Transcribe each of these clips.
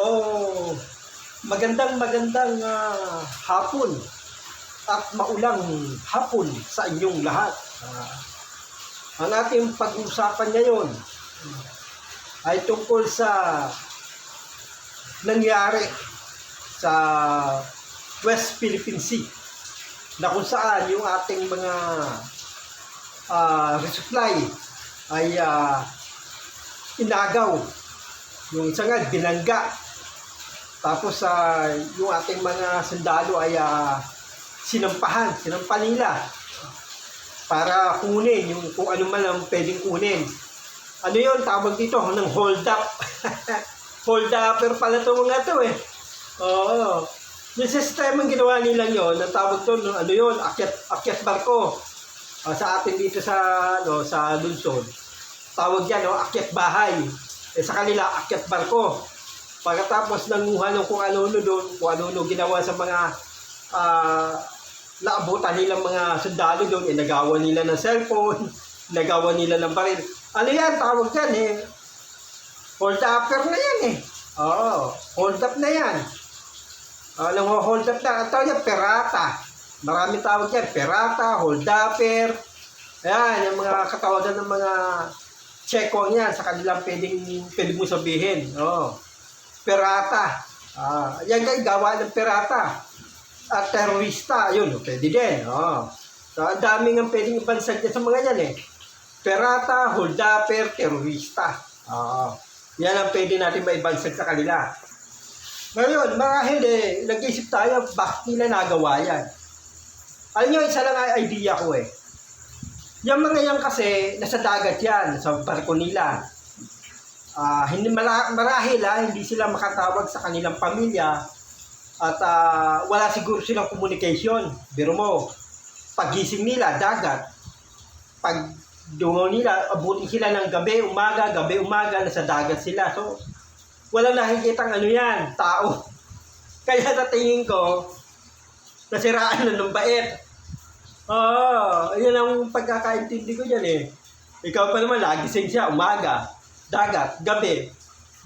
Oh, magandang hapon at maulang hapon sa inyong lahat. Ang ating pag-uusapan ngayon ay tungkol sa nangyari sa West Philippine Sea na kung saan yung ating mga resupply ay inagaw. Yung isa nga binangga. Tapos yung ating mga sundalo ay sinampa nila para kunin yung kung ano man ang pwedeng kunin. Ano yun? Tawag dito ng hold up. Hold upper pala ito mga ito eh. Oo. Yung sistema ginawa nila yun, ang tawag doon, ano yun, akyat barko. Sa atin dito sa Luzon. Tawag yan, akyat bahay. Sa kanila, akyat barko. Pagkatapos nanguha ng kung ano-ano doon, kung ano-ano ginawa sa mga naabutan nilang mga sundalo doon, nagawa nila ng cellphone, nagawa nila ng baril. Ano yan? Tawag yan eh. Hold upper na yan eh. Oo, hold up na yan. Hold up na. Ang tawag yan, perata. Maraming tawag yan, perata, hold upper. Ayan, yung mga katawagan ng mga checkong yan sa kanilang pwede mo sabihin. Oo. Perata. Yan guys, gawa ng perata. At terorista, yun, pwede din. So, ang daming ang pwedeng ibansag sa mga yan eh. Perata, hold upper, terorista. Yan ang pwede natin maibansag sa kanila. Ngayon, marahil nag-isip tayo, bakit nila nagawa yan? Alam nyo, isa lang ang idea ko eh. Yung mga yan kasi, nasa dagat yan, sa barko nila. Marahil hindi sila makatawag sa kanilang pamilya at wala siguro silang communication. Biro mo, pagising nila, dagat. Pag dungaw nila, abutin sila ng gabi, umaga, nasa dagat sila. So, wala nakikitang ano yan, tao. Kaya sa tingin ko, nasiraan na ng bait. Yan ang pagkakaintindi ko dyan eh. Ikaw pa naman, lagising siya, umaga, dagat, gabi,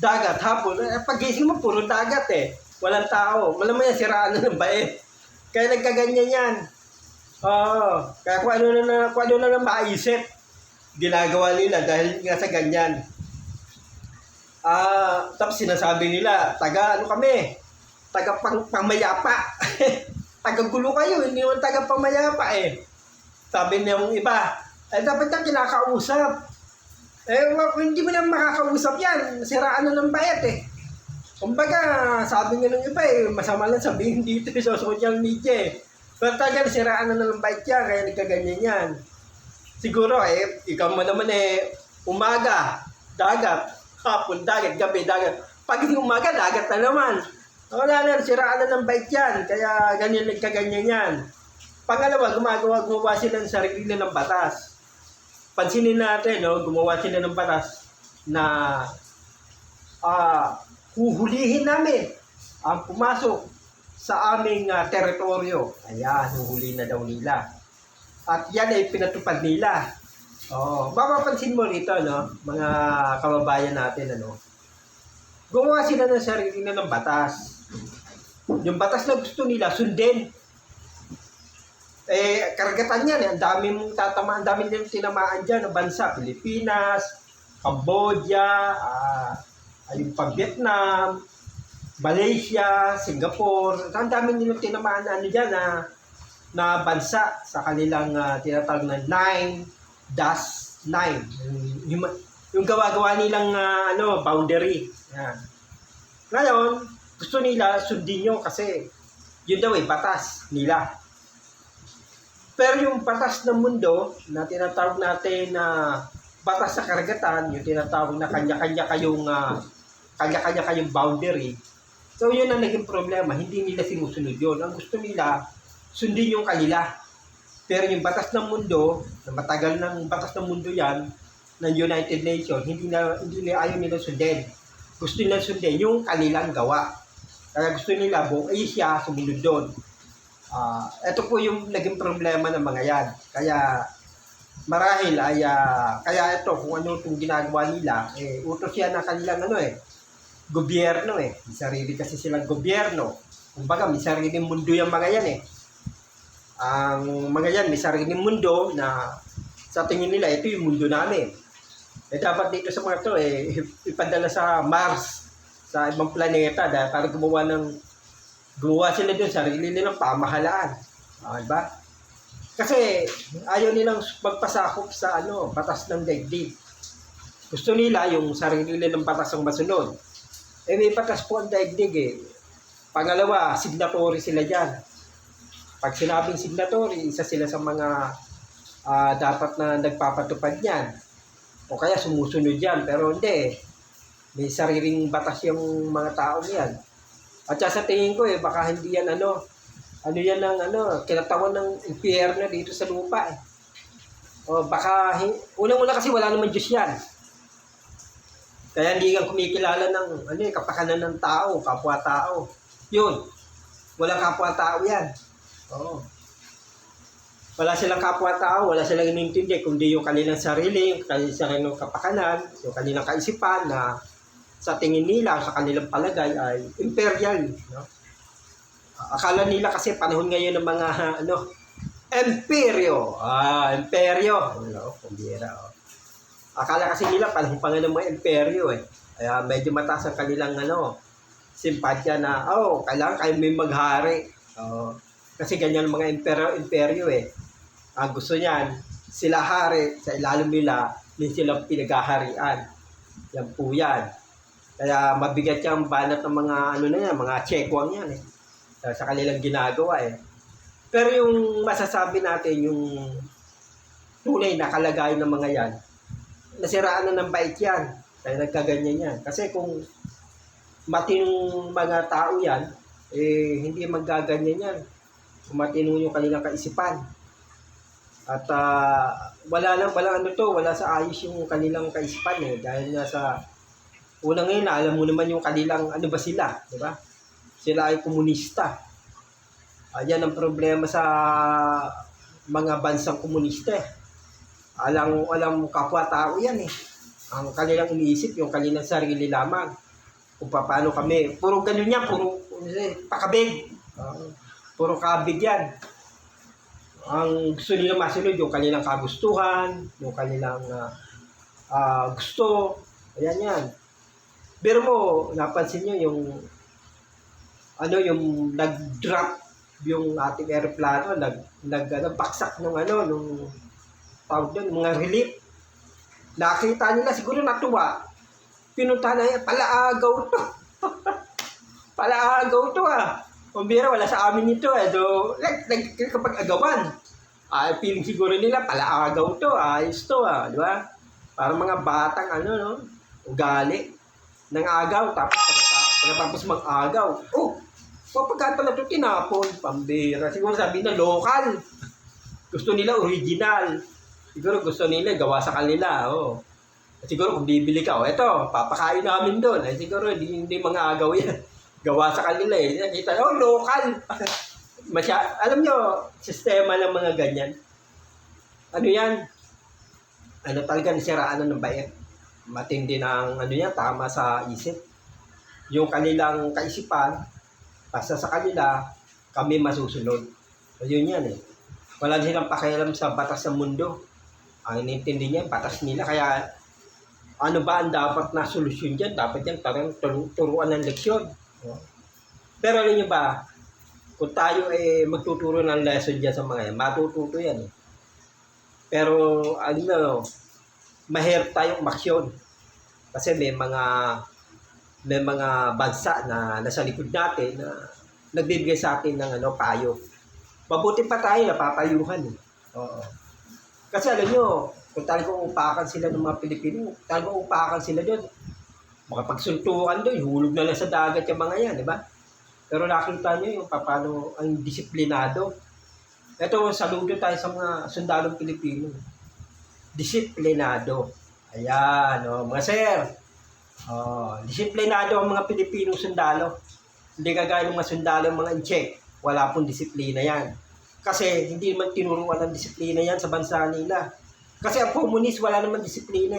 dagat, hapon. Pagising mo, puro dagat eh. Walang tao. Malamang yan, siraan na ng bait. Kaya nagkaganyan yan. Kaya kung ano na maisip, ginagawa nila dahil nga sa ganyan. Tapos sinasabi nila, taga pangmayapa. Taga-gulo kayo, hindi naman taga-pamayapa eh. Sabi niya yung iba, dapat na kinakausap. Hindi mo na makakausap yan, siraan na ng bayat eh. Kumbaga, sabi nga ng iba eh, masama lang sabihin dito sa social media eh. Pero talaga, siraan na ng bayat yan, kaya nagkaganyan yan. Siguro eh, ikaw mo naman eh, umaga, dagat, hapon, dagat, gabi, dagat. Pag hindi umaga, dagat na naman. Wala na, siraan na ng bike yan. Kaya ganyan nagkaganyan yan. Pangalawa, gumawa sila ng sarili ng batas. Pansinin natin, gumawa sila ng batas na huhulihin namin ang pumasok sa aming teritoryo. Ayan, huhuli na daw nila. At yan ay pinatupad nila. Mapapansin mo rito, mga kababayan natin, gumawa sila ng sarili ng batas. Yung batas na gusto nila, sundin. Karagatan yan. Ang dami mong tatamaan, ang dami nilang tinamaan dyan ng bansa. Pilipinas, Cambodia, yung Vietnam, Malaysia, Singapore. Ang dami nilang tinamaan na bansa sa kanilang tinatawag na 9-9. Yung gawa-gawa nilang boundary. Yan. Ngayon, gusto nila sundin nyo kasi yun daw batas nila. Pero yung batas ng mundo na tinatawag natin na batas sa karagatan, yung tinatawag na kanya-kanya kayong boundary. So yun ang naging problema, hindi nila sinusunod yun. Ang gusto nila, sundin yung kanila. Pero yung batas ng mundo, na matagal ng batas ng mundo yan, ng United Nations, hindi ayaw nila sundin. Gusto nila sundin yung kanilang gawa. Kaya gusto nila buong Asia sumunod doon. Ito po yung naging problema ng mga yan. Kaya marahil ay kaya ito kung ano itong ginagawa nila, utos yan ng kanilang gobyerno eh. May sarili kasi silang gobyerno. Kumbaga, may sariling mundo yung mga yan eh. Ang mga yan, may sariling mundo na sa tingin nila, ito yung mundo namin. Eh dapat dito sa mga to eh, ipadala sa Mars, sa ibang planeta, dahil para gumawa sila doon, sarili nilang pamahalaan. Diba? Kasi ayaw nilang magpasakop sa batas ng daigdig. Gusto nila yung sarili nilang batas ang masunod. Eh may batas po ang daigdig eh. Pangalawa, signatory sila dyan. Pag sinabing signatory, isa sila sa mga dapat na nagpapatupad niyan. O kaya sumusunod yan. Pero hindi. May sariling batas yung mga tao yan. At sa tingin ko baka hindi yan yan ang kinatawan ng impyerno dito sa lupa eh. O baka, unang-una kasi wala naman Diyos yan. Kaya hindi kang kumikilala ng kapakanan ng tao, kapwa-tao. Yun. Walang kapwa-tao yan. Oo. Wala silang kapwa-tao, wala silang inintindi, kundi yung kanilang sarili, yung kanilang kapakanan, yung kanilang kaisipan na sa tingin nila, sa kanilang palagay ay imperial. No? Akala nila kasi panahon ngayon ng mga imperyo. Imperyo. Kumbira. Akala kasi nila panahon pa nga ng mga imperyo eh. Kaya medyo mataas ang kanilang simpatya na, kailangan kayo may maghari. Kasi ganyan ang mga imperyo eh. Ang gusto niyan, sila hari, sa ilalim nila, din silang pinaghaharian. Yan po yan. Kaya mabigat yung banat ng mga mga chekwang yan eh. Sa kanilang ginagawa eh. Pero yung masasabi natin, yung tunay na kalagayan ng mga yan, nasiraan na ng bait yan. Kaya nagkaganyan yan. Kasi kung matinong mga tao yan, hindi magaganyan yan. Kung matinong yung kanilang kaisipan. At wala sa ayos yung kanilang kaisipan eh. Dahil nga sa unang ngayon, alam mo naman yung kanilang ba sila, di ba? Sila ay komunista. Yan ang problema sa mga bansang komunista eh. Alam kapwa-tao yan eh. Ang kanilang iniisip, yung kanilang sarili lamang. Kung paano kami. Puro ganun yan, puro pakabig. Puro kabig yan. Ang gusto nila masunod, yung kanilang kagustuhan, yung kanilang gusto. Ayan yan. Pero mo, napansin nyo yung yung nag-drop yung ating aeroplano, baksak nung tawag doon, mga relief. Nakita nila, siguro natuwa. Pinunta na yan, palaagaw to. Palaagaw to Kumbira, wala sa amin ito So, kapag agawan, feeling siguro nila, palaagaw to, ayos to di ba? Parang mga batang ugali ng agaw, pagkatapos mag-agaw. Pagkata na ito tinapon, pambira. Siguro sabi na local. Gusto nila original. Siguro gusto nila gawa sa kanila. Siguro kung bibili ka, eto, papakain namin doon. Siguro hindi mga agaw yan. Gawa sa kanila Kita, local. Alam nyo, sistema ng mga ganyan. Yan? Talaga nasiraan ng bait. Matindi ng tama sa isip. Yung kanilang kaisipan, basta sa kanila, kami masusunod. Yun yan Wala silang pakialam sa batas ng mundo. Ang inintindi niya, batas nila. Kaya, ba ang dapat na solusyon dyan? Dapat yan turuan ng leksyon. Pero alam nyo ba, kung tayo magtuturo ng lesson dyan sa mga yan, matututo yan Pero, mahirap tayong umaksyon. Kasi may mga bansa na nasa likod natin na nagbibigay sa atin ng payo. Mabuti pa tayo napapayuhan Kasi alam nyo, kung talagang upakan sila ng mga Pilipino, talagang upakan sila doon. Makapagsuntukan doon, hulog na lang sa dagat yung mga yan, di ba? Pero nakita nyo yung paano ang disiplinado. Ito, saludo tayo sa mga sundalong Pilipino. Disiplinado. Ayan, mga sir. Disiplinado ang mga Pilipinong sundalo. Hindi kagaya ng mga sundalo, mga incheck. Wala pong disiplina yan. Kasi hindi naman tinuruan ng disiplina yan sa bansa nila. Kasi ang komunist, wala naman disiplina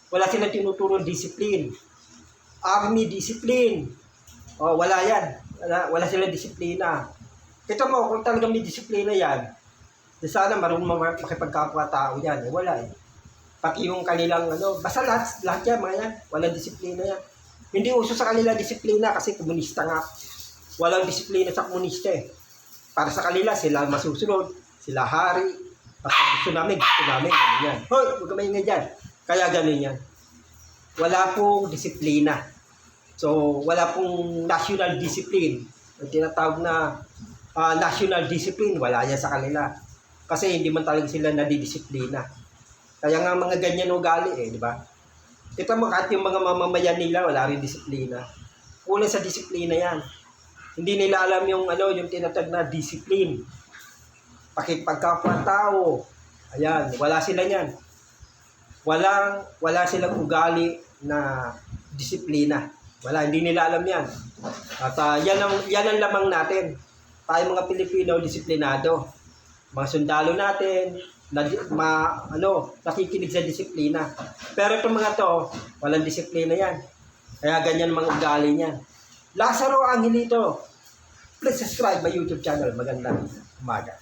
Wala silang tinuturo disiplin. Army discipline. Oh, wala yan. Wala silang disiplina. Kita mo, kung talagang may disiplina yan, sana marunong makipagkapwa-tao yan. Wala eh. Pati yung kanilang, basta lahat yan, mga yan. Walang disiplina yan. Hindi uso sa kanila disiplina kasi komunista nga. Walang disiplina sa komunista eh. Para sa kanila, sila masusunod, sila hari. Basta gusto namin, ganun yan. Hoy, huwag ka maingay dyan. Kaya ganun yan. Wala pong disiplina. So, wala pong national discipline. Ang tinatawag na national discipline, wala yan sa kanila. Kasi hindi man talaga sila nadidisiplina. Kaya nga mga ganyan ugali eh, di ba? Kita mo kahit yung mga mamamayan nila, wala rin disiplina. Kulang sa disiplina yan. Hindi nila alam yung yung tinatawag na discipline. Pakipagkapwa-tao. Ayan, wala sila niyan. Wala silang ugali na disiplina. Wala, hindi nila alam yan. At yan ang lamang natin. Tayo mga Pilipino, disiplinado. Mga sundalo natin, nakikinig sa disiplina. Pero itong mga to, walang disiplina yan. Kaya ganyan mga ugali niyan. Lazaro Angelito. Please subscribe my YouTube channel. Magandang umaga.